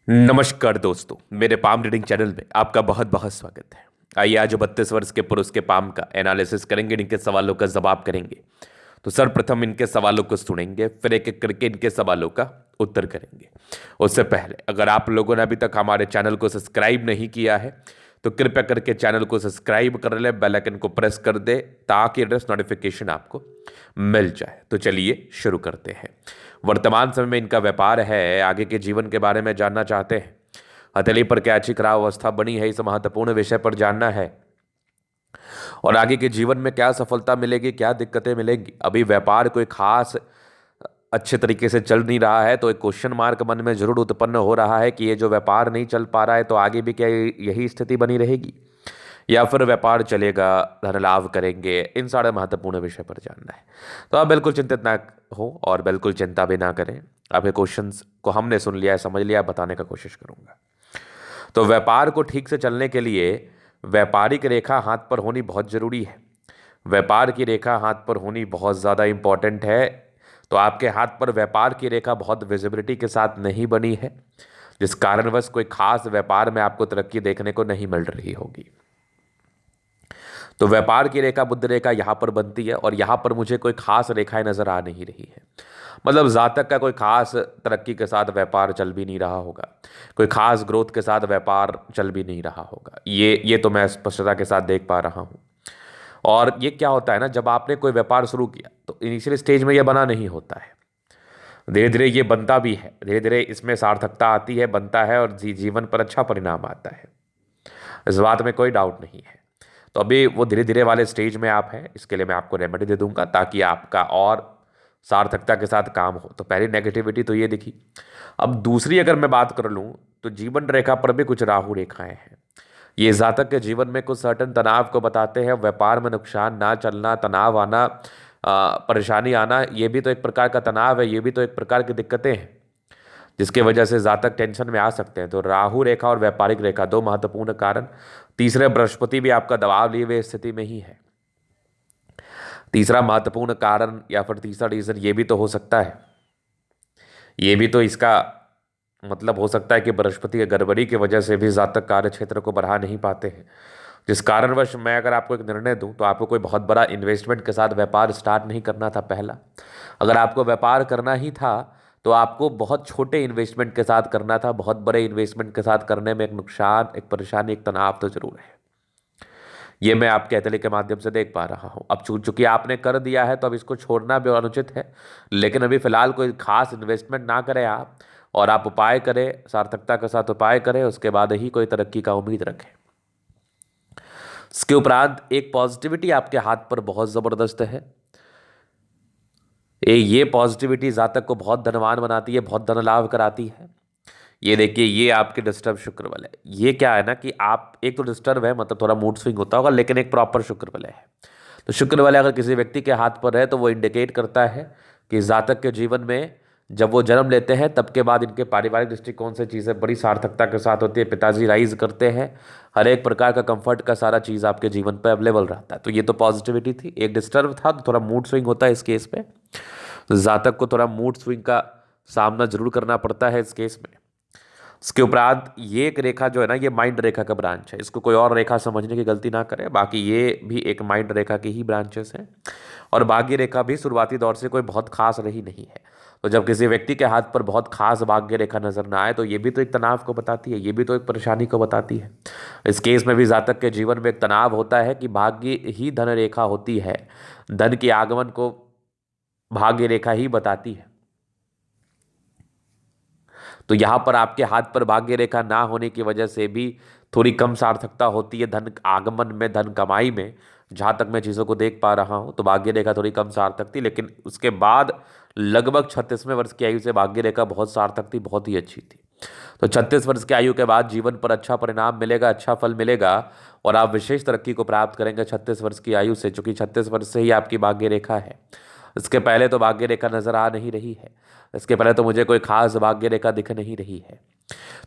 नमस्कार दोस्तों, मेरे पाम रीडिंग चैनल में आपका बहुत बहुत स्वागत है। आइए आज 32 वर्ष के पुरुष के पाम का एनालिसिस करेंगे, इनके सवालों का जवाब करेंगे। तो सर्वप्रथम इनके सवालों को सुनेंगे, फिर एक एक करके इनके सवालों का उत्तर करेंगे। उससे पहले अगर आप लोगों ने अभी तक हमारे चैनल को सब्सक्राइब नहीं किया है तो कृपया करके चैनल को सब्सक्राइब कर ले, बेल आइकन को प्रेस कर दे ताकि एड्रेस नोटिफिकेशन आपको मिल जाए। तो चलिए शुरू करते हैं। वर्तमान समय में इनका व्यापार है, आगे के जीवन के बारे में जानना चाहते हैं। हथेली पर क्या अच्छी खराब अवस्था बनी है, इस महत्वपूर्ण विषय पर जानना है। और आगे के जीवन में क्या सफलता मिलेगी, क्या दिक्कतें मिलेंगी। अभी व्यापार कोई खास अच्छे तरीके से चल नहीं रहा है तो एक क्वेश्चन मार्क मन में जरूर उत्पन्न हो रहा है कि ये जो व्यापार नहीं चल पा रहा है तो आगे भी क्या यही स्थिति बनी रहेगी या फिर व्यापार चलेगा, धन लाभ करेंगे। इन सारे महत्वपूर्ण विषय पर जानना है। तो आप बिल्कुल चिंतित ना हो और बिल्कुल चिंता भी ना करें। आपके क्वेश्चंस को हमने सुन लिया है, समझ लिया है, बताने का कोशिश करूंगा। तो व्यापार को ठीक से चलने के लिए व्यापारिक रेखा हाथ पर होनी बहुत जरूरी है। व्यापार की रेखा हाथ पर होनी बहुत ज़्यादा इंपॉर्टेंट है। तो आपके हाथ पर व्यापार की रेखा बहुत विजिबिलिटी के साथ नहीं बनी है, जिस कारणवश कोई खास व्यापार में आपको तरक्की देखने को नहीं मिल रही होगी। तो व्यापार की रेखा बुध रेखा यहाँ पर बनती है और यहाँ पर मुझे कोई खास रेखाएं नजर आ नहीं रही है। मतलब जातक का कोई खास तरक्की के साथ व्यापार चल भी नहीं रहा होगा, कोई खास ग्रोथ के साथ व्यापार चल भी नहीं रहा होगा। ये तो मैं स्पष्टता के साथ देख पा रहा हूँ। और ये क्या होता है ना, जब आपने कोई व्यापार शुरू किया तो इनिशियल स्टेज में ये बना नहीं होता है, धीरे धीरे ये बनता भी है, धीरे धीरे इसमें सार्थकता आती है, बनता है और जीवन पर अच्छा परिणाम आता है। इस बात में कोई डाउट नहीं है। तो अभी वो धीरे धीरे वाले स्टेज में आप हैं, इसके लिए मैं आपको रेमेडी दे दूंगा ताकि आपका और सार्थकता के साथ काम हो। तो पहली नेगेटिविटी तो ये दिखी। अब दूसरी अगर मैं बात कर लूँ तो जीवन रेखा पर भी कुछ राहु रेखाएं हैं। ये जातक के जीवन में कुछ सर्टन तनाव को बताते हैं। व्यापार में नुकसान ना चलना, तनाव आना, परेशानी आना, ये भी तो एक प्रकार का तनाव है, ये भी तो एक प्रकार की दिक्कतें हैं जिसकी वजह से जातक टेंशन में आ सकते हैं। तो राहु रेखा और व्यापारिक रेखा दो महत्वपूर्ण कारण। तीसरे बृहस्पति भी आपका दबाव लिए हुए स्थिति में ही है। तीसरा महत्वपूर्ण कारण या फिर तीसरा रीजन ये भी तो हो सकता है, ये भी तो इसका मतलब हो सकता है कि बृहस्पति की गड़बड़ी की वजह से भी जातक कार्य क्षेत्र को बढ़ा नहीं पाते हैं। जिस कारणवश मैं अगर आपको एक निर्णय दूं तो आपको कोई बहुत बड़ा इन्वेस्टमेंट के साथ व्यापार स्टार्ट नहीं करना था। पहला, अगर आपको व्यापार करना ही था तो आपको बहुत छोटे इन्वेस्टमेंट के साथ करना था। बहुत बड़े इन्वेस्टमेंट के साथ करने में एक नुकसान, एक परेशानी, एक तनाव तो जरूर है। ये मैं आपके हथेली के माध्यम से देख पा रहा हूँ। अब चूंकि आपने कर दिया है तो अब इसको छोड़ना भी अनुचित है। लेकिन अभी फिलहाल कोई खास इन्वेस्टमेंट ना करें आप, और आप उपाय करें, सार्थकता के साथ उपाय करें, उसके बाद ही कोई तरक्की का उम्मीद रखें। इसके उपरांत एक पॉजिटिविटी आपके हाथ पर बहुत जबरदस्त है। ये पॉजिटिविटी जातक को बहुत धनवान बनाती है, बहुत धन लाभ कराती है। ये देखिए, ये आपके डिस्टर्ब शुक्र बल है। ये क्या है ना कि आप एक तो डिस्टर्ब है, मतलब थोड़ा मूड स्विंग होता होगा, लेकिन एक प्रॉपर शुक्र बल है। तो शुक्र बल अगर किसी व्यक्ति के हाथ पर है तो वो इंडिकेट करता है कि जातक के जीवन में जब वो जन्म लेते हैं तब के बाद इनके पारिवारिक दृष्टिकोण से चीज़ें बड़ी सार्थकता के साथ होती है। पिताजी राइज करते हैं, हर एक प्रकार का कंफर्ट का सारा चीज़ आपके जीवन पर अवेलेबल रहता है। तो ये तो पॉजिटिविटी थी। एक डिस्टर्ब था तो थोड़ा मूड स्विंग होता है इस केस में। जातक को थोड़ा मूड स्विंग का सामना जरूर करना पड़ता है इस केस में। इसके उपरांत ये एक रेखा जो है ना, ये माइंड रेखा का ब्रांच है। इसको कोई और रेखा समझने की गलती ना करें, बाकी ये भी एक माइंड रेखा की ही ब्रांचेस हैं। और भाग्य रेखा भी शुरुआती दौर से कोई बहुत खास रही नहीं है। तो जब किसी व्यक्ति के हाथ पर बहुत खास भाग्य रेखा नजर ना आए तो ये भी तो एक तनाव को बताती है, ये भी तो एक परेशानी को बताती है। इस केस में भी जातक के जीवन में एक तनाव होता है कि भाग्य ही धन रेखा होती है, धन के आगमन को भाग्य रेखा ही बताती है। तो यहाँ पर आपके हाथ पर भाग्य रेखा ना होने की वजह से भी थोड़ी कम सार्थकता होती है धन आगमन में, धन कमाई में। जहाँ तक मैं चीज़ों को देख पा रहा हूँ तो भाग्य रेखा थोड़ी कम सार्थक थी, लेकिन उसके बाद लगभग 36वें वर्ष की आयु से भाग्य रेखा बहुत सार्थक थी, बहुत ही अच्छी थी। तो 36 वर्ष की आयु के बाद जीवन पर अच्छा परिणाम मिलेगा, अच्छा फल मिलेगा और आप विशेष तरक्की को प्राप्त करेंगे 36 वर्ष की आयु से, चूंकि 36 वर्ष से ही आपकी भाग्य रेखा है। इसके पहले तो भाग्य रेखा नजर आ नहीं रही है, इसके पहले तो मुझे कोई खास भाग्य रेखा दिख नहीं रही है।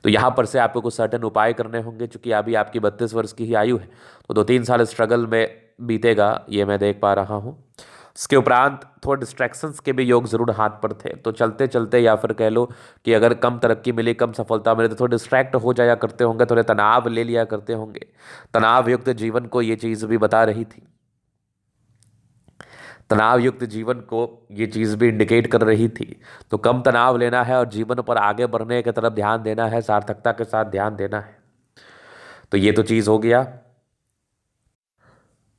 तो यहाँ पर से आपको कुछ सर्टन उपाय करने होंगे, क्योंकि अभी आपकी 32 वर्ष की ही आयु है। तो 2-3 साल स्ट्रगल में बीतेगा, ये मैं देख पा रहा हूँ। इसके उपरांत थोड़े डिस्ट्रैक्शंस के भी योग जरूर हाथ पर थे, तो चलते चलते या फिर कह लो कि अगर कम तरक्की मिली, कम सफलता मिली, तो थोड़े डिस्ट्रैक्ट हो जाया करते होंगे, थोड़े तनाव ले लिया करते होंगे। तनाव युक्त जीवन को ये चीज़ भी बता रही थी, तनाव युक्त जीवन को ये चीज़ भी इंडिकेट कर रही थी। तो कम तनाव लेना है और जीवन पर आगे बढ़ने की तरफ ध्यान देना है, सार्थकता के साथ ध्यान देना है। तो ये तो चीज़ हो गया।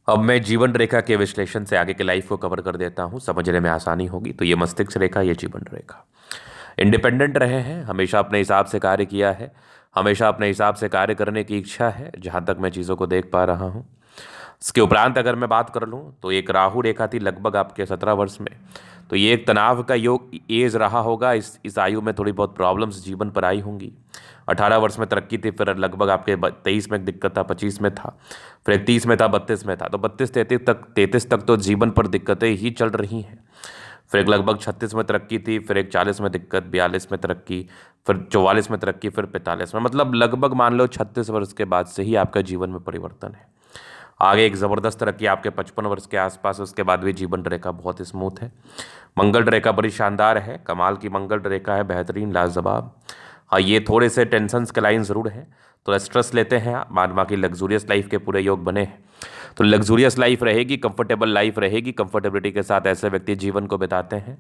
अब मैं जीवन रेखा के विश्लेषण से आगे के लाइफ को कवर कर देता हूं, समझने में आसानी होगी। तो ये मस्तिष्क रेखा, ये जीवन रेखा। इंडिपेंडेंट रहे हैं, हमेशा अपने हिसाब से कार्य किया है, हमेशा अपने हिसाब से कार्य करने की इच्छा है, जहां तक मैं चीज़ों को देख पा रहा हूं। इसके उपरांत अगर मैं बात कर लूं तो एक राहु रेखा थी लगभग आपके 17 वर्ष में। तो ये एक तनाव का योग एज रहा होगा। इस आयु में थोड़ी बहुत प्रॉब्लम्स जीवन पर आई होंगी। 18 वर्ष में तरक्की थी, फिर लगभग आपके 23 में एक दिक्कत था, 25 में था, फिर एक 30 में था, 32 में था। तो 32 33 तक तो जीवन पर दिक्कतें ही चल रही हैं। फिर एक लगभग 36 में तरक्की थी, फिर एक 40 में दिक्कत, 42 में तरक्की, फिर 44 में तरक्की, फिर 45 में, मतलब लगभग मान लो 36 वर्ष के बाद से ही आपका जीवन में परिवर्तन है। आगे एक ज़बरदस्त तरक्की आपके 55 वर्ष के आसपास, उसके बाद भी जीवन रेखा बहुत स्मूथ है। मंगल रेखा बड़ी शानदार है, कमाल की मंगल रेखा है, बेहतरीन, लाजवाब। हाँ, ये थोड़े से टेंशन्स के लाइन ज़रूर हैं, थोड़ा स्ट्रेस लेते हैं, बाद बाकी लग्जूरियस लाइफ के पूरे योग बने हैं। तो लग्जूरियस लाइफ रहेगी, कंफर्टेबल लाइफ रहेगी, कंफर्टेबिलिटी के साथ ऐसे व्यक्ति जीवन को बिताते हैं।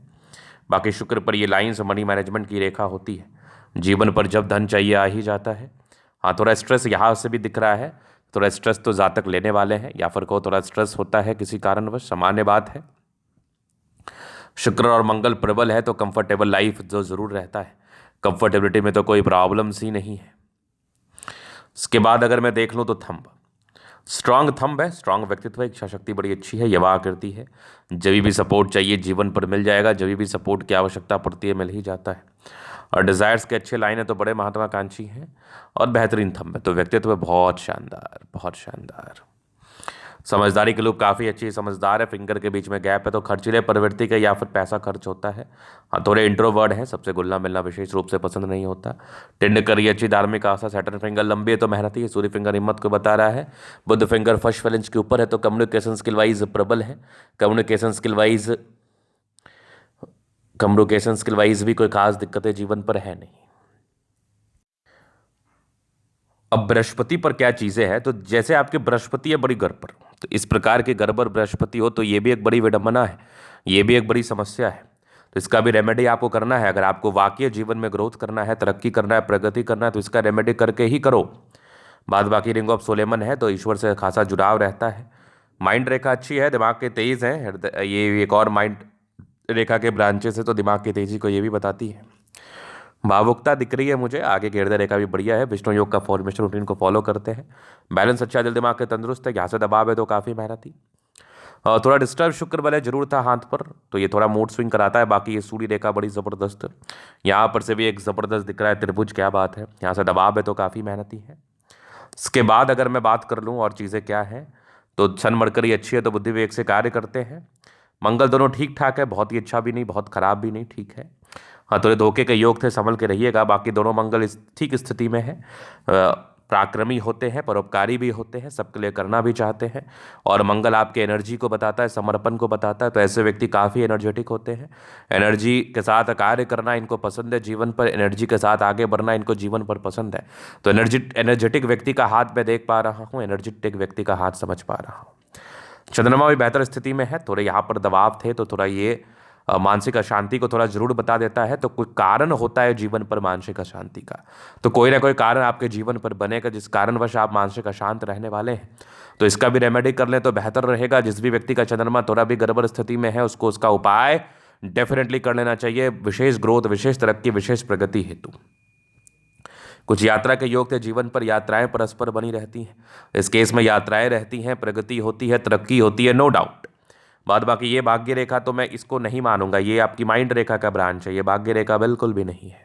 बाकी शुक्र पर ये लाइन्स मनी मैनेजमेंट की रेखा होती है, जीवन पर जब धन चाहिए आ ही जाता है। हाँ, थोड़ा स्ट्रेस यहाँ से भी दिख रहा है, थोड़ा स्ट्रेस तो जातक लेने वाले हैं, या फिर को थोड़ा स्ट्रेस होता है किसी कारणवश, सामान्य बात है। शुक्र और मंगल प्रबल है तो कंफर्टेबल लाइफ जो ज़रूर रहता है, कंफर्टेबिलिटी में तो कोई प्रॉब्लम्स ही नहीं है। इसके बाद अगर मैं देख लूँ तो थंब, स्ट्रांग थंब है, स्ट्रांग व्यक्तित्व है, इच्छा शक्ति बड़ी अच्छी है, यवा आकृति है। जब भी सपोर्ट चाहिए जीवन पर मिल जाएगा, जब भी सपोर्ट की आवश्यकता पड़ती है मिल ही जाता है। और डिज़ायर्स के अच्छे लाइन है तो बड़े महत्वाकांक्षी हैं, और बेहतरीन थंब है, तो व्यक्तित्व बहुत शानदार, बहुत शानदार। समझदारी के लोग काफ़ी अच्छी समझदार है, फिंगर के बीच में गैप है तो खर्चीले प्रवृत्ति का या फिर पैसा खर्च होता है। हाँ, थोड़े इंट्रोवर्ड हैं, सबसे घुलना मिलना विशेष रूप से पसंद नहीं होता। टेंड करी अच्छी धार्मिक आशा, सैटर्न फिंगर लंबी है तो मेहनती है, सूर्य फिंगर हिम्मत को बता रहा है, बुध फिंगर फर्स्ट फैलेंज के ऊपर है तो कम्युनिकेशन स्किल वाइज प्रबल है। कम्युनिकेशन स्किल वाइज भी कोई खास दिक्कतें जीवन पर है नहीं। अब बृहस्पति पर क्या चीज़ें हैं, तो जैसे आपके बृहस्पति है बड़ी घर पर, तो इस प्रकार के घर पर बृहस्पति हो तो ये भी एक बड़ी विडंबना है, ये भी एक बड़ी समस्या है। तो इसका भी रेमेडी आपको करना है। अगर आपको वाकई जीवन में ग्रोथ करना है, तरक्की करना है, प्रगति करना है, तो इसका रेमेडी करके ही करो। बाद बाकी रिंग ऑफ सोलेमन है तो ईश्वर से खासा जुड़ाव रहता है। माइंड रेखा अच्छी है, दिमाग के तेज हैं, ये एक और माइंड रेखा के ब्रांचेस है तो दिमाग की तेजी को ये भी बताती है। भावुकता दिख रही है मुझे, आगे की हृदय रेखा भी बढ़िया है, विष्णु योग का फॉर्मेशन रूटीन को फॉलो करते हैं, बैलेंस अच्छा, दिल दिमाग के तंदुरुस्त है, यहाँ से दबाव है तो काफ़ी मेहनती। थोड़ा डिस्टर्ब शुक्र बल जरूर था हाथ पर, तो ये थोड़ा मूड स्विंग कराता है। बाकी ये सूर्य रेखा बड़ी ज़बरदस्त, यहाँ पर से भी एक ज़बरदस्त दिख रहा है त्रिभुज, क्या बात है, यहाँ से दबाव है तो काफ़ी मेहनती है। इसके बाद अगर मैं बात कर लूँ और चीज़ें क्या हैं, तो सन मरकरी अच्छी है तो बुद्धि विवेक से कार्य करते हैं। मंगल दोनों ठीक ठाक है, बहुत ही अच्छा भी नहीं, बहुत खराब भी नहीं, ठीक है। हाँ, थोड़े धोखे के योग थे, संभल के रहिएगा। बाकी दोनों मंगल ठीक स्थिति में है, पराक्रमी होते हैं, परोपकारी भी होते हैं, सबके लिए करना भी चाहते हैं। और मंगल आपके एनर्जी को बताता है, समर्पण को बताता है, तो ऐसे व्यक्ति काफ़ी एनर्जेटिक होते हैं। एनर्जी के साथ कार्य करना इनको पसंद है, जीवन पर एनर्जी के साथ आगे बढ़ना इनको जीवन पर पसंद है। तो एनर्जेटिक व्यक्ति का हाथ मैं देख पा रहा हूँ, एनर्जेटिक व्यक्ति का हाथ समझ पा रहा हूँ। चंद्रमा भी बेहतर स्थिति में है, थोड़े यहाँ पर दबाव थे तो थोड़ा ये मानसिक अशांति को थोड़ा जरूर बता देता है। तो कोई कारण होता है जीवन पर मानसिक अशांति का, तो कोई ना कोई कारण आपके जीवन पर बनेगा जिस कारणवश आप मानसिक अशांत रहने वाले हैं। तो इसका भी रेमेडी कर लें तो बेहतर रहेगा। जिस भी व्यक्ति का चंद्रमा थोड़ा भी गड़बड़ स्थिति में है उसको उसका उपाय डेफिनेटली कर लेना चाहिए, विशेष ग्रोथ, विशेष तरक्की, विशेष प्रगति हेतु। कुछ यात्रा के योग थे, जीवन पर यात्राएं परस्पर बनी रहती हैं, इस केस में यात्राएं रहती हैं, प्रगति होती है, तरक्की होती है, नो डाउट। बाद बाकी ये भाग्य रेखा तो मैं इसको नहीं मानूंगा, ये आपकी माइंड रेखा का ब्रांच है, ये भाग्य रेखा बिल्कुल भी नहीं है।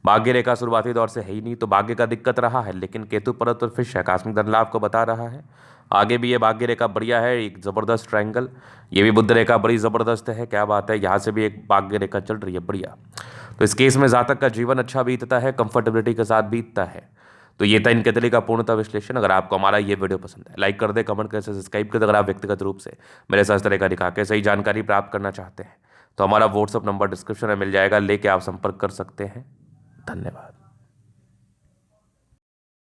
भाग्य रेखा शुरुआती दौर से है ही नहीं, तो भाग्य का दिक्कत रहा है, लेकिन केतु परत और फिश है, आकस्मिक धन लाभ को बता रहा है। आगे भी ये भाग्य रेखा बढ़िया है, एक ज़बरदस्त ट्रायंगल, ये भी बुध रेखा बड़ी ज़बरदस्त है, क्या बात है, यहाँ से भी एक भाग्य रेखा चल रही है बढ़िया। तो इस केस में जातक का जीवन अच्छा बीतता है, कंफर्टेबिलिटी के साथ बीतता है। तो ये था इनके दिल्ली का पूर्णतः विश्लेषण। अगर आपको हमारा ये वीडियो पसंद है, लाइक कर दे, कमेंट कर, सब्सक्राइब कर दे। अगर आप व्यक्तिगत रूप से मेरे साथ इस तरह का दिखा के सही जानकारी प्राप्त करना चाहते हैं तो हमारा व्हाट्सअप नंबर डिस्क्रिप्शन में मिल जाएगा, लेके आप संपर्क कर सकते हैं। धन्यवाद।